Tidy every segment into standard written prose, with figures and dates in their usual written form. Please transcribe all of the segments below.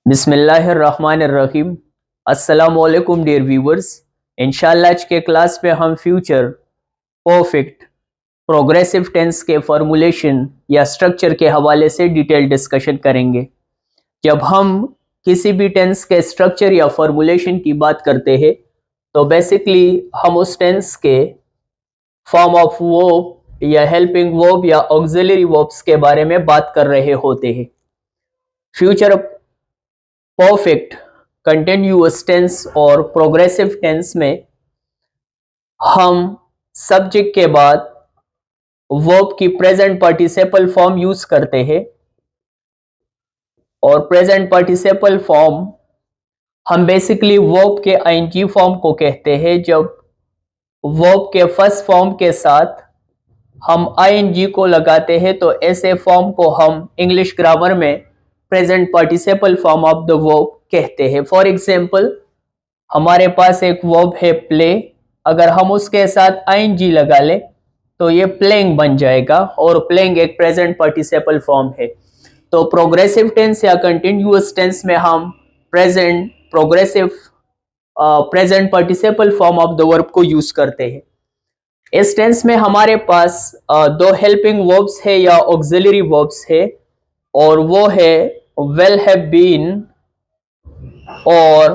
बिस्मिल्लाहिर्रहमानिर्रहीम। अस्सलाम वालेकुम डियर व्यूवर्स। इंशाल्लाह आज के क्लास में हम फ्यूचर परफेक्ट प्रोग्रेसिव टेंस के फॉर्मूलेशन या स्ट्रक्चर के हवाले से डिटेल डिस्कशन करेंगे। जब हम किसी भी टेंस के स्ट्रक्चर या फॉर्मूलेशन की बात करते हैं तो बेसिकली हम उस टेंस के फॉर्म ऑफ वर्ब या हेल्पिंग वर्ब या ऑक्सिलरी वर्ब्स के बारे में बात कर रहे होते हैं। फ्यूचर परफेक्ट कंटिन्यूअस टेंस और प्रोग्रेसिव टेंस में हम सब्जेक्ट के बाद वर्ब की प्रेजेंट पार्टिसिपल फॉर्म यूज करते हैं और प्रेजेंट पार्टिसिपल फॉर्म हम बेसिकली वर्ब के आईएनजी फॉर्म को कहते हैं। जब वर्ब के फर्स्ट फॉर्म के साथ हम आईएनजी को लगाते हैं तो ऐसे फॉर्म को हम इंग्लिश ग्रामर में present participle form of the verb कहते हैं। फॉर एग्जाम्पल, हमारे पास एक वर्ब है प्ले, अगर हम उसके साथ आईएनजी लगा लें तो ये प्लेइंग बन जाएगा और प्लेइंग एक प्रेजेंट पार्टिसिपल फॉर्म है। तो प्रोग्रेसिव टेंस या कंटिन्यूअस टेंस में हम present participle form of the verb को यूज करते हैं। इस टेंस में हमारे पास दो हेल्पिंग वर्ब्स है या ऑक्सिलरी वर्ब्स है और वो है वेल हैव बीन और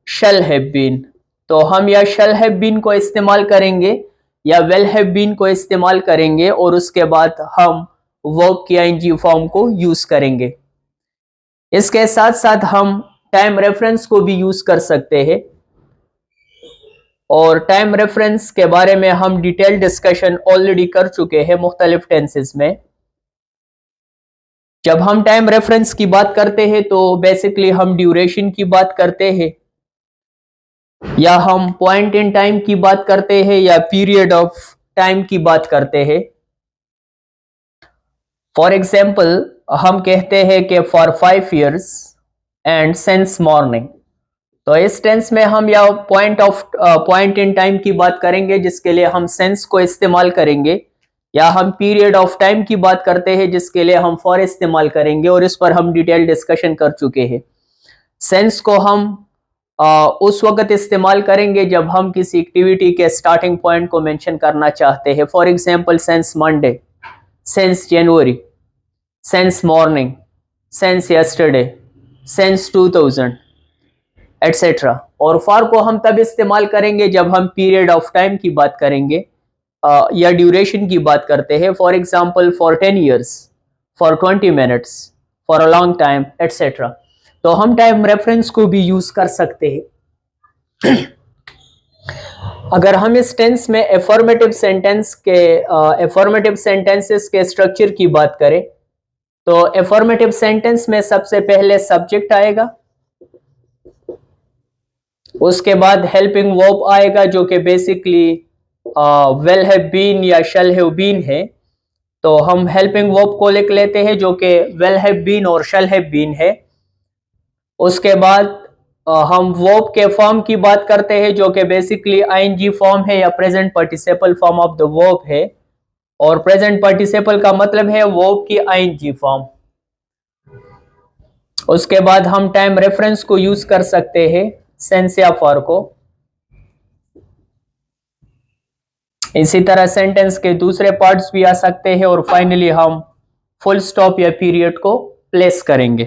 शैल हैव बीन। तो हम या शैल हैव बीन को इस्तेमाल करेंगे या वेल हैव बीन को इस्तेमाल करेंगे और उसके बाद हम वर्ब की आईएनजी फॉर्म को यूज करेंगे। इसके साथ साथ हम टाइम रेफरेंस को भी यूज कर सकते हैं और टाइम रेफरेंस के बारे में हम डिटेल डिस्कशन ऑलरेडी कर चुके हैं मुख्तलिफ टेंसेस में। जब हम टाइम रेफरेंस की बात करते हैं तो बेसिकली हम ड्यूरेशन की बात करते हैं या हम पॉइंट इन टाइम की बात करते हैं या पीरियड ऑफ टाइम की बात करते हैं। फॉर एग्जाम्पल, हम कहते हैं कि for 5 years and since morning. तो इस टेंस में हम या पॉइंट इन टाइम की बात करेंगे जिसके लिए हम सिंस को इस्तेमाल करेंगे, या हम पीरियड ऑफ टाइम की बात करते हैं जिसके लिए हम फॉर इस्तेमाल करेंगे और इस पर हम डिटेल डिस्कशन कर चुके हैं। सिंस को हम उस वक्त इस्तेमाल करेंगे जब हम किसी एक्टिविटी के स्टार्टिंग पॉइंट को मेंशन करना चाहते हैं। For example, since Monday, since January, since morning, since yesterday, since 2000 etcetera. और फॉर को हम तब इस्तेमाल करेंगे जब हम पीरियड ऑफ टाइम की बात करेंगे या ड्यूरेशन की बात करते हैं। For example, for 10 years, for 20 minutes, for a long time etcetera. तो हम टाइम रेफरेंस को भी यूज कर सकते हैं। अगर हम इस टेंस में एफर्मेटिव सेंटेंसेस के स्ट्रक्चर की बात करें तो एफर्मेटिव सेंटेंस में सबसे पहले सब्जेक्ट आएगा, उसके बाद हेल्पिंग वर्ब आएगा जो कि बेसिकली वेल हैव बीन या शैल हैव बीन है। तो हम हेल्पिंग वर्ब को लिख लेते हैं जो कि वेल हैव बीन और शैल हैव बीन है। उसके बाद हम वर्ब के फॉर्म की बात करते हैं जो कि बेसिकली आईएनजी फॉर्म है या present participle form of the verb है, और प्रेजेंट पार्टिसिपल का मतलब है वर्ब की आईएनजी फॉर्म। उसके बाद हम टाइम रेफरेंस को यूज कर सकते हैं, सेंस या फॉर को। इसी तरह सेंटेंस के दूसरे पार्ट्स भी आ सकते हैं और फाइनली हम फुल स्टॉप या पीरियड को प्लेस करेंगे।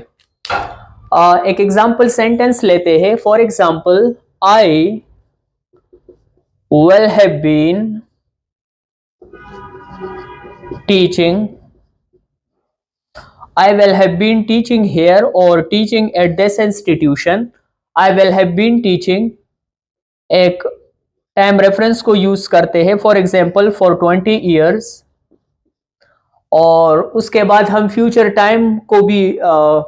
एक एग्जांपल सेंटेंस लेते हैं। For example, I will have been teaching, I will have been teaching here or teaching at this institution. I will have been teaching एक टाइम रेफरेंस को use करते हैं, फॉर एग्जाम्पल फॉर 20 years, और उसके बाद हम फ्यूचर टाइम को भी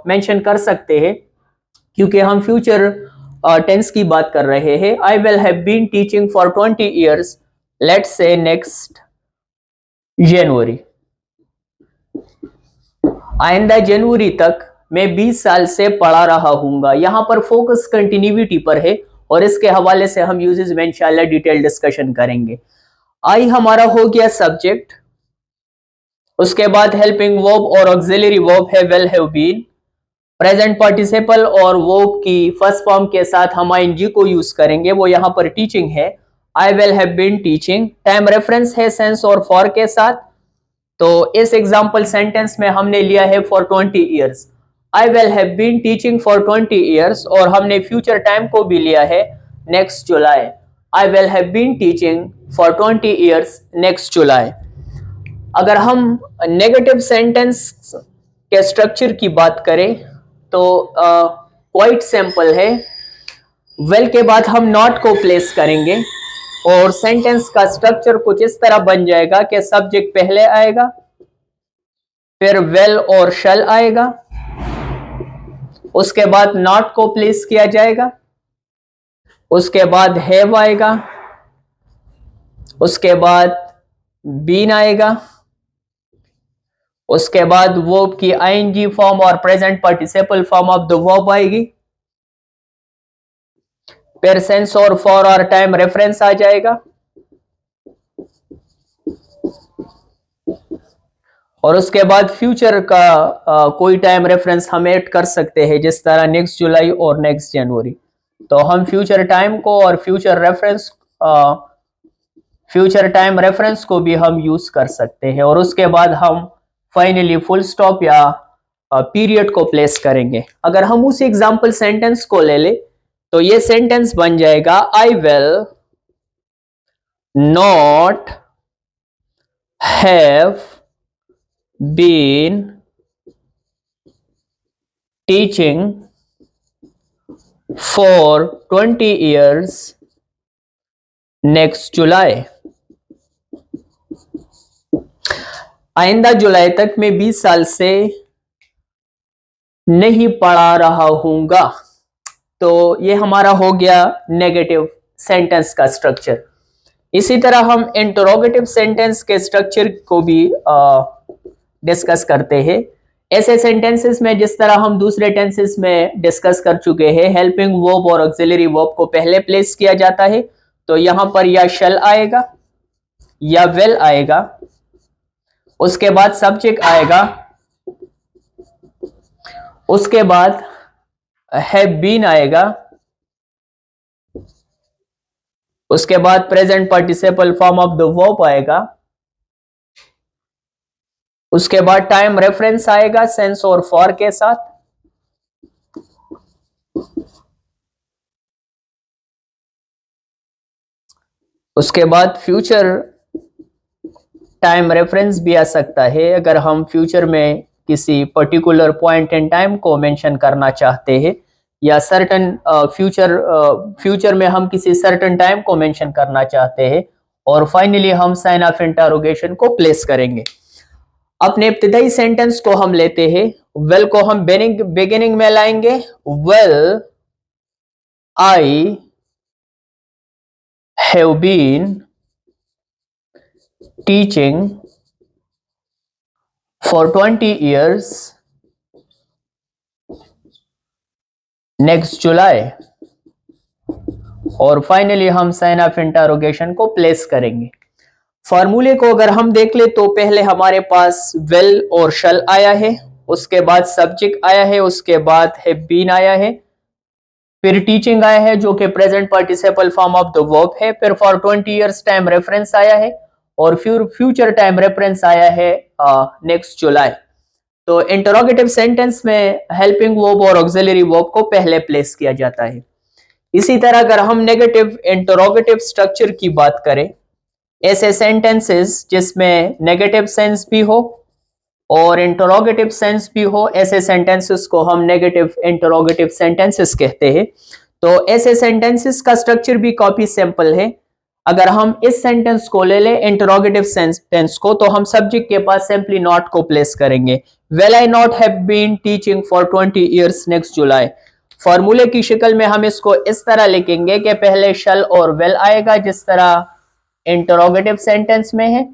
मेंशन कर सकते हैं क्योंकि हम फ्यूचर टेंस की बात कर रहे हैं। I will have been teaching for 20 years, let's say next January. आइंदा जनवरी तक मैं 20 साल से पढ़ा रहा हूंगा। यहां पर फोकस कंटिन्यूटी पर है और इसके हवाले से हम यूजेस में इंशाल्लाह डिटेल डिस्कशन करेंगे। आई हमारा हो गया सब्जेक्ट, उसके बाद हेल्पिंग वर्ब और ऑक्सिलरी वर्ब है will have been, present participle और वर्ब की फर्स्ट फॉर्म के साथ हम आईएनजी को यूज करेंगे, वो यहाँ पर टीचिंग है, I will have been teaching. Time reference है सेंस और फॉर के साथ। तो इस एग्जाम्पल सेंटेंस में हमने लिया है for 20 years, I will have been teaching for 20 years, और हमने फ्यूचर टाइम को भी लिया है next July, I will have been teaching for 20 years next July. अगर हम नेगेटिव सेंटेंस के स्ट्रक्चर की बात करें तो क्वाइट सिंपल है। वेल के बाद हम नॉट को प्लेस करेंगे और सेंटेंस का स्ट्रक्चर कुछ इस तरह बन जाएगा कि सब्जेक्ट पहले आएगा, फिर वेल और शल आएगा, उसके बाद नॉट को प्लेस किया जाएगा, उसके बाद हैव आएगा, उसके बाद बीन आएगा, उसके बाद वर्ब की आईएनजी फॉर्म और present participle form of the verb आएगी, फिर सेंस और फॉर और टाइम रेफरेंस आ जाएगा, और उसके बाद फ्यूचर का कोई टाइम रेफरेंस हम ऐड कर सकते हैं, जिस तरह नेक्स्ट जुलाई और नेक्स्ट जनवरी। तो हम फ्यूचर टाइम को और फ्यूचर टाइम रेफरेंस को भी हम यूज कर सकते हैं, और उसके बाद हम फाइनली फुल स्टॉप या पीरियड को प्लेस करेंगे। अगर हम उस एग्जाम्पल सेंटेंस को ले ले तो ये सेंटेंस बन जाएगा, I will not have been teaching for 20 years next July. आइंदा जुलाई तक मैं 20 साल से नहीं पढ़ा रहा हूंगा। तो ये हमारा हो गया नेगेटिव सेंटेंस का स्ट्रक्चर। इसी तरह हम इंटरोगेटिव सेंटेंस के स्ट्रक्चर को भी डिस्कस करते हैं। ऐसे सेंटेंसेस में जिस तरह हम दूसरे टेंसेस में डिस्कस कर चुके हैं, हेल्पिंग वर्ब और ऑक्सिलरी वर्ब को पहले प्लेस किया जाता है, तो यहां पर या शल आएगा या विल आएगा, उसके बाद सब्जेक्ट आएगा, उसके बाद हैव बीन आएगा, उसके बाद present participle form of the verb आएगा, उसके बाद टाइम रेफरेंस आएगा सेंस और फॉर के साथ, उसके बाद फ्यूचर टाइम रेफरेंस भी आ सकता है अगर हम फ्यूचर में किसी पर्टिकुलर पॉइंट इन टाइम को मेंशन करना चाहते हैं, या सर्टन फ्यूचर में हम किसी सर्टन टाइम को मेंशन करना चाहते हैं, और फाइनली हम साइन ऑफ इंटरोगेशन को प्लेस करेंगे। अपने इब्तिदाई सेंटेंस को हम लेते हैं, वेल को हम बिगिनिंग में लाएंगे, well I have been teaching for 20 years next July, और फाइनली हम साइन ऑफ इंटरोगेशन को प्लेस करेंगे। फॉर्मूले को अगर हम देख ले तो पहले हमारे पास वेल और शल आया है, उसके बाद सब्जेक्ट आया है, उसके बाद हैव बीन आया है, फिर टीचिंग आया है जो कि present participle form of the verb है, फिर फॉर 20 years टाइम रेफरेंस आया है, और फिर फ्यूचर टाइम रेफरेंस आया है नेक्स्ट जुलाई। तो इंटरोगेटिव सेंटेंस में हेल्पिंग वर्ब और ऑक्सिलरी वर्ब को पहले प्लेस किया जाता है। इसी तरह अगर हम नेगेटिव इंटरोगेटिव स्ट्रक्चर की बात करें, ऐसे सेंटेंसेस जिसमें नेगेटिव सेंस भी हो और इंटरोगेटिव सेंस भी हो, ऐसे सेंटेंसेस को हम नेगेटिव इंटरोगेटिव सेंटेंसेस कहते हैं। तो ऐसे सेंटेंसेस का स्ट्रक्चर भी काफी सिंपल है। अगर हम इस सेंटेंस को ले लें इंटरोगेटिव सेंटेंस को, तो हम सब्जेक्ट के पास सिंपली नॉट को प्लेस करेंगे, well I not have been teaching for 20 years next July. फॉर्मूले की शक्ल में हम इसको इस तरह लिखेंगे कि पहले शल और वेल आएगा जिस तरह इंटरोगेटिव सेंटेंस में है,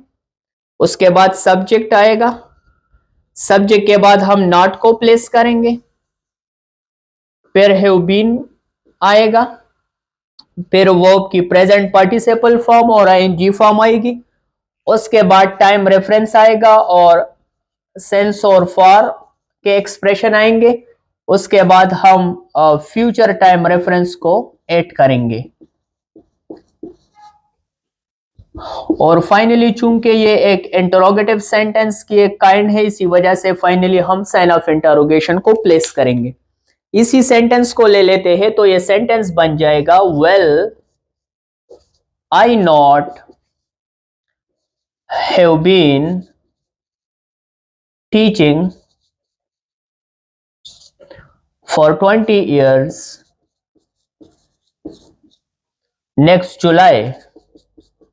उसके बाद सब्जेक्ट आएगा, सब्जेक्ट के बाद हम नॉट को प्लेस करेंगे, फिर हैव बीन आएगा, फिर वर्ब की प्रेजेंट पार्टिसिपल फॉर्म और आईएनजी फॉर्म आएगी, उसके बाद टाइम रेफरेंस आएगा और सेंस और फॉर के एक्सप्रेशन आएंगे, उसके बाद हम फ्यूचर टाइम रेफरेंस को ऐड करेंगे और फाइनली चूंकि ये एक इंटरोगेटिव सेंटेंस की एक काइंड है, इसी वजह से फाइनली हम साइन ऑफ इंटरोगेशन को प्लेस करेंगे। इसी सेंटेंस को ले लेते हैं तो ये सेंटेंस बन जाएगा well I not have been teaching for 20 years next July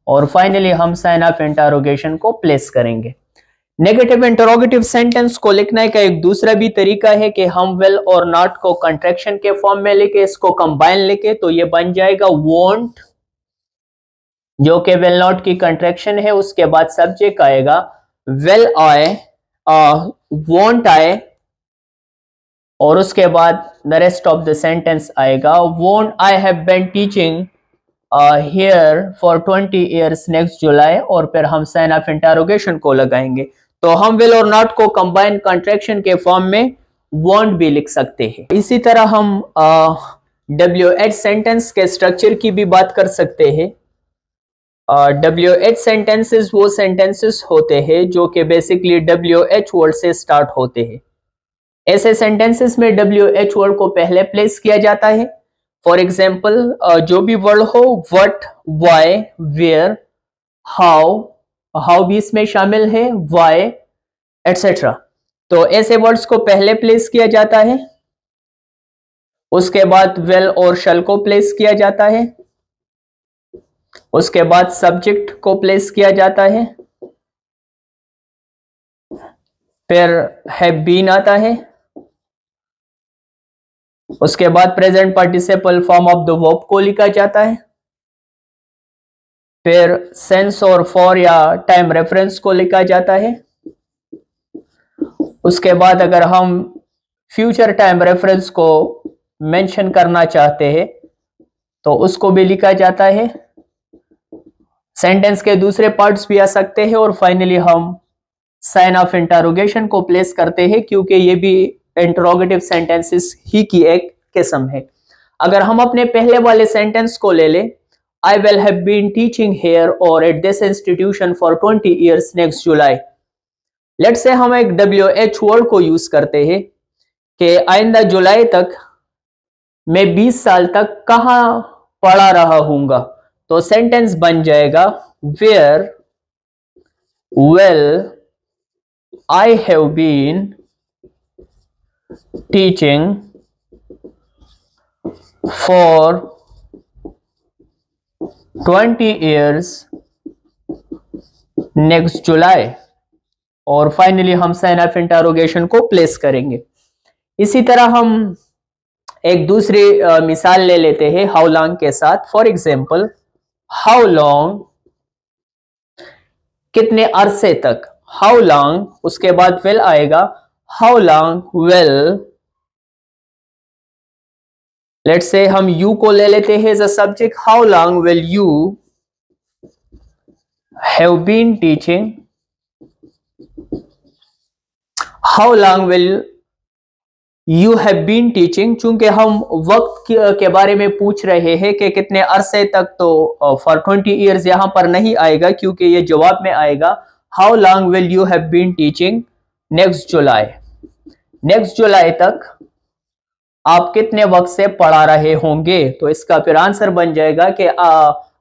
और फाइनली हम साइन ऑफ इंटरोगेशन को प्लेस करेंगे। नेगेटिव इंटरोगेटिव सेंटेंस को लिखने का एक दूसरा भी तरीका है कि हम वेल और नॉट को कंट्रैक्शन के फॉर्म में लिखे, इसको कंबाइन लिखे तो ये बन जाएगा वोंट, जो कि वेल नॉट की कंट्रैक्शन है। उसके बाद सब्जेक्ट आएगा वेल आई, वोंट आई, और उसके बाद the rest of the sentence आएगा won't I have been teaching here for 20 years next July, और फिर हम साइन ऑफ इंटरोगेशन को लगाएंगे। तो हम विल और नॉट को कंबाइन कंट्रैक्शन के फॉर्म में वॉन्ट भी लिख सकते हैं। इसी तरह हम WH सेंटेंस के स्ट्रक्चर की भी बात कर सकते हैं। WH सेंटेंसेस वो सेंटेंसेस होते हैं जो कि बेसिकली WH वर्ड से स्टार्ट होते हैं। ऐसे सेंटेंसेस में WH वर्ड को पहले प्लेस किया जाता है। फॉर एग्जाम्पल जो भी वर्ड हो, व्हाट, व्हाई, वेयर, हाउ भी इसमें शामिल है, व्हाई, एटसेट्रा। तो ऐसे वर्ड्स को पहले प्लेस किया जाता है। उसके बाद वेल और शल को प्लेस किया जाता है। उसके बाद सब्जेक्ट को प्लेस किया जाता है। फिर हैव बीन आता है। उसके बाद present participle form of the verb को लिखा जाता है। फिर सेंस और फॉर या टाइम रेफरेंस को लिखा जाता है। उसके बाद अगर हम फ्यूचर टाइम रेफरेंस को मेंशन करना चाहते हैं तो उसको भी लिखा जाता है। सेंटेंस के दूसरे पार्ट्स भी आ सकते हैं और फाइनली हम साइन ऑफ इंटरोगेशन को प्लेस करते हैं, क्योंकि ये भी इंटरोगेटिव सेंटेंसेस ही की एक किस्म है। अगर हम अपने पहले वाले सेंटेंस को ले लें, I will have been teaching here और at this institution for 20 years next July. Let's say हम एक WH वर्ड को यूज करते हैं कि आइंदा जुलाई तक मैं 20 साल तक कहां पढ़ा रहा हूंगा। तो सेंटेंस बन जाएगा where will I have been teaching for 20 years next July, और फाइनली हम साइन ऑफ इंटरोगेशन को प्लेस करेंगे। इसी तरह हम एक दूसरी मिसाल ले लेते हैं हाउ लॉन्ग के साथ। फॉर एग्जाम्पल हाउ लॉन्ग, कितने अरसे तक, हाउ लॉन्ग, उसके बाद विल आएगा how long will, let's say हम यू को ले लेते हैं as a subject, how long will you have been teaching, how long will you have been teaching. चूंकि हम वक्त के बारे में पूछ रहे हैं कि कितने अरसे तक, तो फॉर 20 years यहां पर नहीं आएगा, क्योंकि ये जवाब में आएगा how long will you have been teaching next July. Next July तक आप कितने वक्त से पढ़ा रहे होंगे। तो इसका फिर आंसर बन जाएगा कि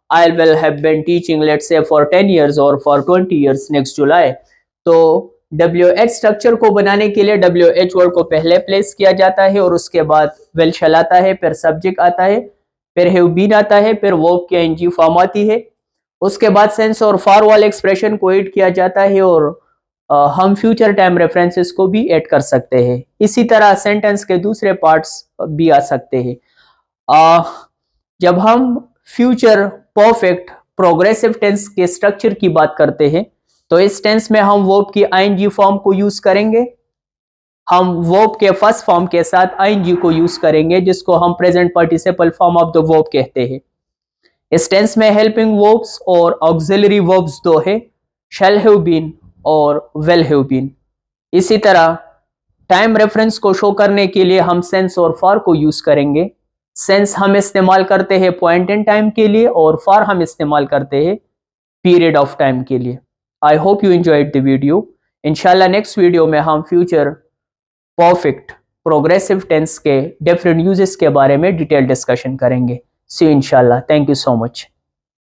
I will have been teaching let's से फॉर 10 years और फॉर 20 years नेक्स्ट जुलाई। तो WH स्ट्रक्चर को बनाने के लिए WH वर्ड को पहले प्लेस किया जाता है और उसके बाद विल शैल आता है, फिर सब्जेक्ट आता है, फिर हैव बीन आता है, फिर वर्ब की ING फॉर्म आती है। उसके बाद सेंस और फॉर वाले एक्सप्रेशन को ऐड किया जाता है और हम फ्यूचर टाइम रेफरेंसेस को भी ऐड कर सकते हैं। इसी तरह सेंटेंस के दूसरे पार्ट्स भी आ सकते हैं। जब हम फ्यूचर परफेक्ट प्रोग्रेसिव टेंस के स्ट्रक्चर की बात करते हैं तो इस टेंस में हम वर्ब की ING फॉर्म को यूज करेंगे। हम वर्ब के फर्स्ट फॉर्म के साथ ING को यूज करेंगे, जिसको हम present participle form of the verb कहते हैं। इस टेंस में हेल्पिंग वर्ब्स और ऑक्सिलरी वर्ब्स दो है, शैल हैव बीन और विल हैव बीन। इसी तरह टाइम रेफरेंस को शो करने के लिए हम सेंस और फॉर को यूज करेंगे। सेंस हम इस्तेमाल करते हैं पॉइंट इन टाइम के लिए और फॉर हम इस्तेमाल करते हैं पीरियड ऑफ टाइम के लिए। I hope you enjoyed the video. इंशाल्लाह नेक्स्ट वीडियो में हम फ्यूचर परफेक्ट प्रोग्रेसिव टेंस के डिफरेंट यूजेस के बारे में डिटेल डिस्कशन करेंगे। सी यू इंशाल्लाह। Thank you so much.